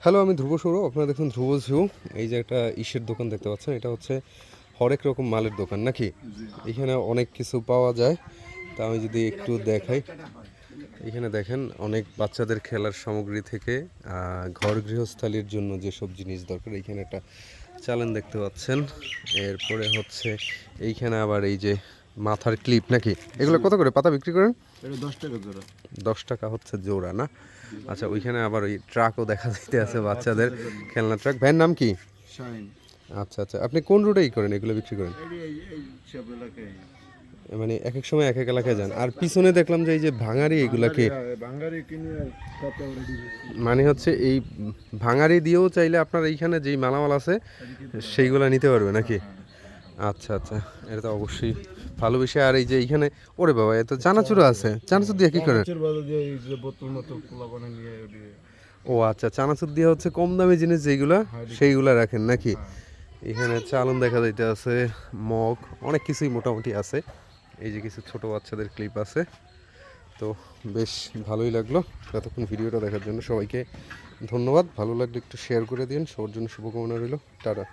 Hello, আমি ধ্রুব সৌরভ। আপনারা দেখুন ধ্রুব ঝু। এই যে একটা ইসের দোকান দেখতে পাচ্ছেন, এটা হচ্ছে হরেক রকম মালের দোকান নাকি? এখানে অনেক কিছু পাওয়া যায়। তা আমি যদি একটু দেখাই, এখানে দেখেন অনেক বাচ্চাদের খেলার সামগ্রী থেকে ঘর গৃহস্থালির জন্য যেসব জিনিস দরকার, এইখানে একটা চালেন দেখতে পাচ্ছেন। এরপরে হচ্ছে এইখানে আবার এই যে মাথার ক্লিপ নাকি, এগুলো কত করে পাতা বিক্রি করেন? এটা 10 টাকা জোড়া। 10 টাকা হচ্ছে জোড়া না? আচ্ছা, ওইখানে আবার ওই ট্রাকও দেখা যাইতে আছে, বাচ্চাদের খেলনা ট্রাক। ভাইয়ের নাম কি? শাইন। আচ্ছা আচ্ছা, আপনি কোন রুটেই করেন এগুলো বিক্রি করেন? এই সব এলাকায় মানে এক এক সময় এক এক এলাকায় যান। আর পিছনে দেখলাম যে এই যে ভাঙারি, এগুলাকে বাঙালি কিনে কত অলরেডি মানে হচ্ছে এই ভাঙারি দিয়েও চাইলে আপনার এইখানে যেই মালামাল আছে সেইগুলা নিতে পারবে নাকি? আচ্ছা আচ্ছা, এটা তো অবশ্যই ভালো বিষয়। আর এই যে এইখানে, ওরে বাবা, এত চানাচুর আছে। চানাচুর দিয়ে কি করেন? চানাচুর বাজার দিয়ে এই যে বোতল মতো পোলা বানা নিয়ে দিয়ে। ও আচ্ছা, চানাচুর দিয়ে হচ্ছে কম দামি জিনিস যেইগুলা সেইগুলা রাখেন নাকি? এখানে চালন দেখা যাইতে আছে, মগ, অনেক কিছুই মোটামুটি আছে। এই যে কিছু ছোট বাচ্চাদের ক্লিপ আছে। তো বেশ ভালোই লাগলো। এতক্ষণ ভিডিওটা দেখার জন্য সবাইকে ধন্যবাদ। ভালো লাগলে একটু শেয়ার করে দিন। সবার জন্য শুভকামনা রইল। টাটা।